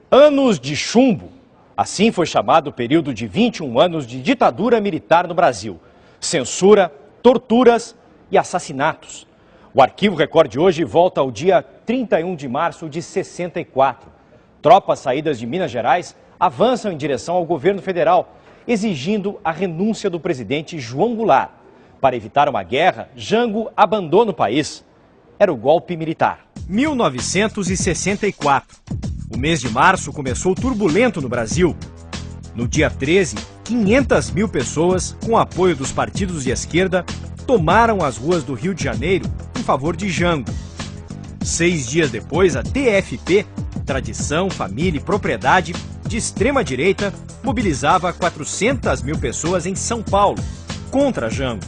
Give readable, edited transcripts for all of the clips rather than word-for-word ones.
Anos de chumbo. Assim foi chamado o período de 21 anos de ditadura militar no Brasil. Censura, torturas e assassinatos. O Arquivo Record de hoje volta ao dia 31 de março de 64. Tropas saídas de Minas Gerais avançam em direção ao governo federal, exigindo a renúncia do presidente João Goulart. Para evitar uma guerra, Jango abandona o país. Era o golpe militar. 1964. O mês de março começou turbulento no Brasil. No dia 13, 500 mil pessoas, com apoio dos partidos de esquerda, tomaram as ruas do Rio de Janeiro em favor de Jango. 6 dias depois, a TFP, Tradição, Família e Propriedade, de extrema-direita, mobilizava 400 mil pessoas em São Paulo, contra Jango.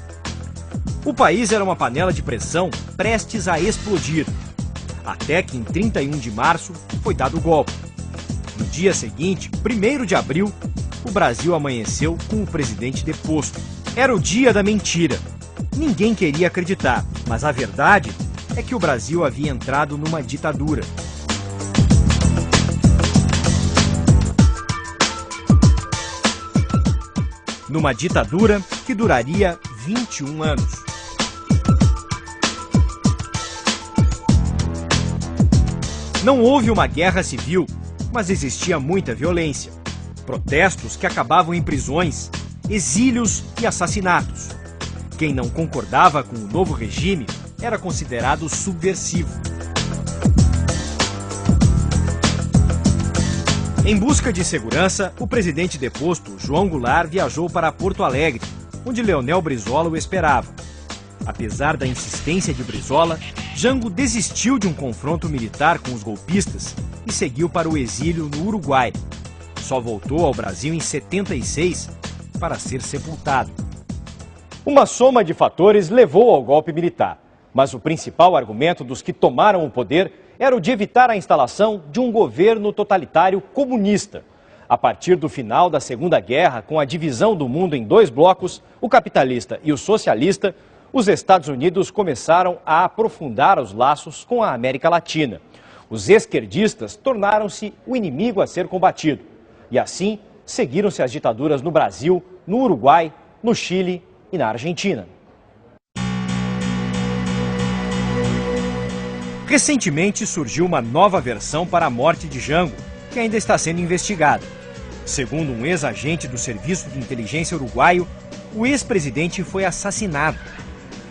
O país era uma panela de pressão prestes a explodir. Até que em 31 de março foi dado o golpe. No dia seguinte, 1º de abril, o Brasil amanheceu com o presidente deposto. Era o dia da mentira. Ninguém queria acreditar, mas a verdade é que o Brasil havia entrado numa ditadura. Numa ditadura que duraria 21 anos. Não houve uma guerra civil, mas existia muita violência. Protestos que acabavam em prisões, exílios e assassinatos. Quem não concordava com o novo regime era considerado subversivo. Em busca de segurança, o presidente deposto, João Goulart, viajou para Porto Alegre, onde Leonel Brizola o esperava. Apesar da insistência de Brizola, Jango desistiu de um confronto militar com os golpistas e seguiu para o exílio no Uruguai. Só voltou ao Brasil em 76 para ser sepultado. Uma soma de fatores levou ao golpe militar, mas o principal argumento dos que tomaram o poder era o de evitar a instalação de um governo totalitário comunista. A partir do final da Segunda Guerra, com a divisão do mundo em 2 blocos, o capitalista e o socialista, os Estados Unidos começaram a aprofundar os laços com a América Latina. Os esquerdistas tornaram-se o inimigo a ser combatido. E assim, seguiram-se as ditaduras no Brasil, no Uruguai, no Chile e na Argentina. Recentemente surgiu uma nova versão para a morte de Jango, que ainda está sendo investigada. Segundo um ex-agente do Serviço de Inteligência uruguaio, o ex-presidente foi assassinado.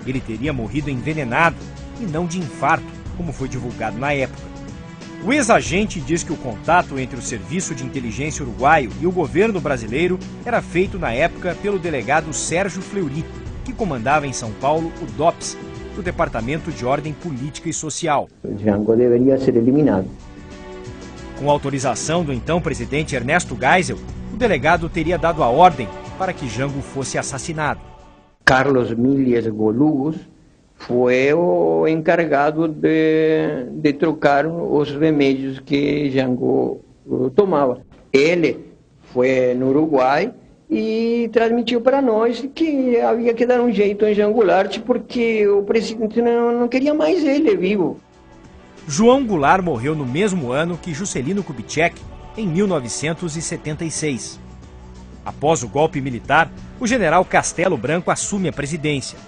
Ele teria morrido envenenado e não de infarto, como foi divulgado na época. O ex-agente diz que o contato entre o Serviço de Inteligência uruguaio e o governo brasileiro era feito na época pelo delegado Sérgio Fleury, que comandava em São Paulo o DOPS, o Departamento de Ordem Política e Social. Jango deveria ser eliminado. Com autorização do então presidente Ernesto Geisel, o delegado teria dado a ordem para que Jango fosse assassinado. Carlos Milies Golugos foi o encarregado de trocar os remédios que Jango tomava. Ele foi no Uruguai e transmitiu para nós que havia que dar um jeito em Jango Goulart porque o presidente não queria mais ele vivo. João Goulart morreu no mesmo ano que Juscelino Kubitschek, em 1976. Após o golpe militar, o general Castelo Branco assume a presidência.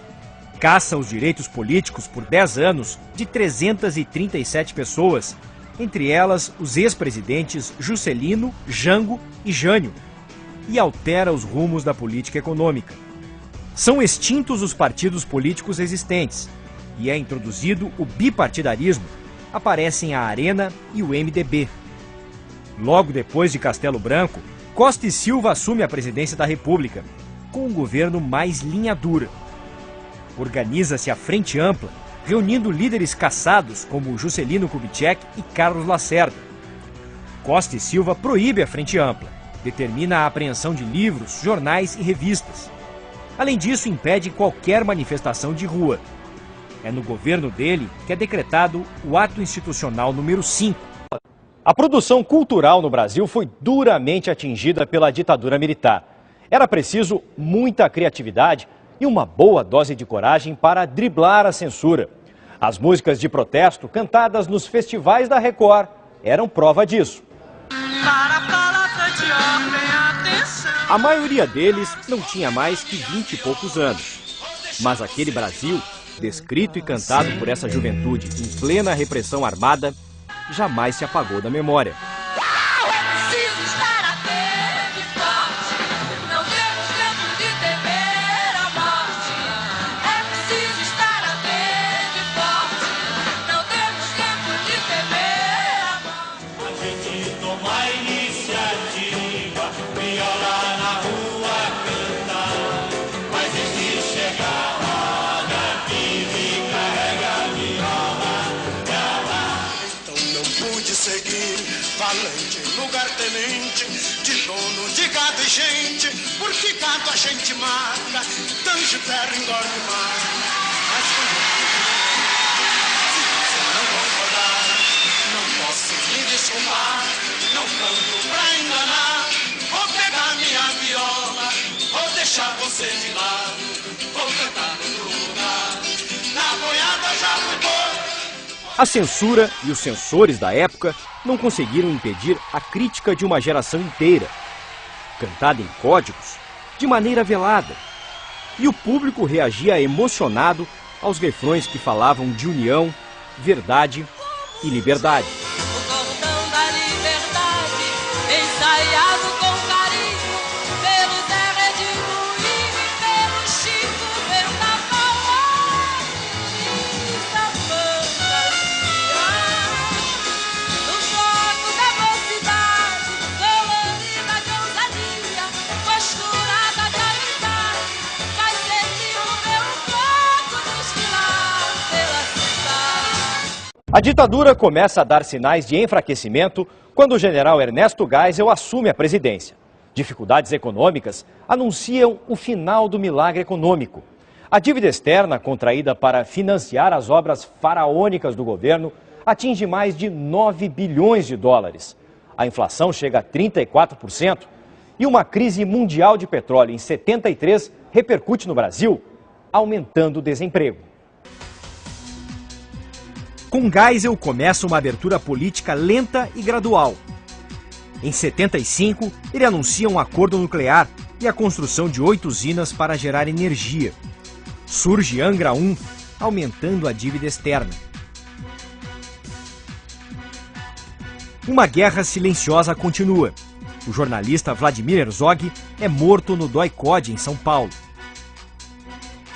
Caça os direitos políticos por 10 anos de 337 pessoas, entre elas os ex-presidentes Juscelino, Jango e Jânio, e altera os rumos da política econômica. São extintos os partidos políticos existentes e é introduzido o bipartidarismo. Aparecem a Arena e o MDB. Logo depois de Castelo Branco, Costa e Silva assume a presidência da República, com um governo mais linha dura. Organiza-se a Frente Ampla, reunindo líderes caçados como Juscelino Kubitschek e Carlos Lacerda. Costa e Silva proíbe a Frente Ampla, determina a apreensão de livros, jornais e revistas. Além disso, impede qualquer manifestação de rua. É no governo dele que é decretado o Ato Institucional número 5. A produção cultural no Brasil foi duramente atingida pela ditadura militar. Era preciso muita criatividade e uma boa dose de coragem para driblar a censura. As músicas de protesto cantadas nos festivais da Record eram prova disso. Para a palavra de ordem, atenção. A maioria deles não tinha mais que 20 e poucos anos. Mas aquele Brasil, descrito e cantado por essa juventude em plena repressão armada, jamais se apagou da memória. Valente, lugar-tenente, de dono de gado e gente, porque gado a gente mata, tange ferro, engorde mar. Mas se não concordar, não posso me desculpar, não canto pra enganar, vou pegar minha viola, vou deixar você de lado, vou cantar no lugar, na boiada já fui bom. A censura e os censores da época não conseguiram impedir a crítica de uma geração inteira, cantada em códigos, de maneira velada. E o público reagia emocionado aos refrões que falavam de união, verdade e liberdade. O cordão da liberdade, ensaiado com carinho, pelo Zé Redinguinho e pelo Chico, pelo Napoleão, essa fantasia. No bloco da mocidade, colorida de ousadia, costurada de amizade, vai servir o meu bloco desfilar pela cidade. A ditadura começa a dar sinais de enfraquecimento quando o general Ernesto Geisel assume a presidência. Dificuldades econômicas anunciam o final do milagre econômico. A dívida externa contraída para financiar as obras faraônicas do governo atinge mais de 9 bilhões de dólares. A inflação chega a 34% e uma crise mundial de petróleo em 73 repercute no Brasil, aumentando o desemprego. Com Geisel começa uma abertura política lenta e gradual. Em 75, ele anuncia um acordo nuclear e a construção de 8 usinas para gerar energia. Surge Angra 1, aumentando a dívida externa. Uma guerra silenciosa continua. O jornalista Vladimir Herzog é morto no DOI-CODE, em São Paulo.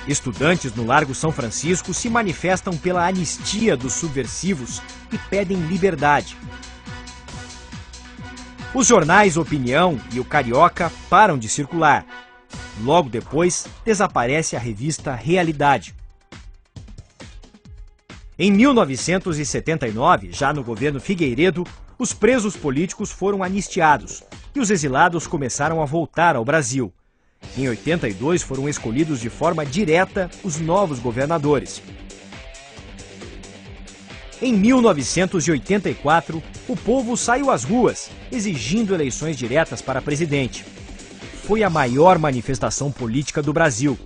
Estudantes no Largo São Francisco se manifestam pela anistia dos subversivos e pedem liberdade. Os jornais Opinião e o Carioca param de circular. Logo depois, desaparece a revista Realidade. Em 1979, já no governo Figueiredo, os presos políticos foram anistiados e os exilados começaram a voltar ao Brasil. Em 82, foram escolhidos de forma direta os novos governadores. Em 1984, o povo saiu às ruas, exigindo eleições diretas para presidente. Foi a maior manifestação política do Brasil.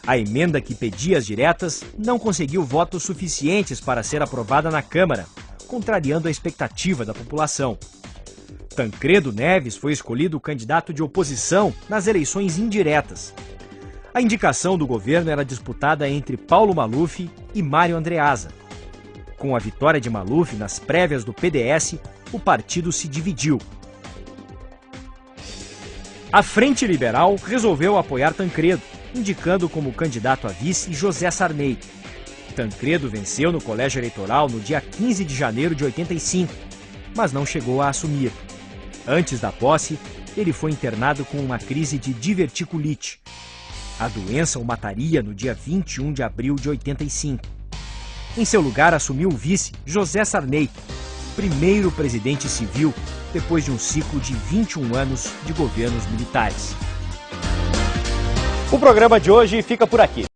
A emenda que pedia as diretas não conseguiu votos suficientes para ser aprovada na Câmara, contrariando a expectativa da população. Tancredo Neves foi escolhido candidato de oposição nas eleições indiretas. A indicação do governo era disputada entre Paulo Maluf e Mário Andreasa. Com a vitória de Maluf nas prévias do PDS, o partido se dividiu. A Frente Liberal resolveu apoiar Tancredo, indicando como candidato a vice José Sarney. Tancredo venceu no colégio eleitoral no dia 15 de janeiro de 85, mas não chegou a assumir. Antes da posse, ele foi internado com uma crise de diverticulite. A doença o mataria no dia 21 de abril de 85. Em seu lugar, assumiu o vice José Sarney, primeiro presidente civil depois de um ciclo de 21 anos de governos militares. O programa de hoje fica por aqui.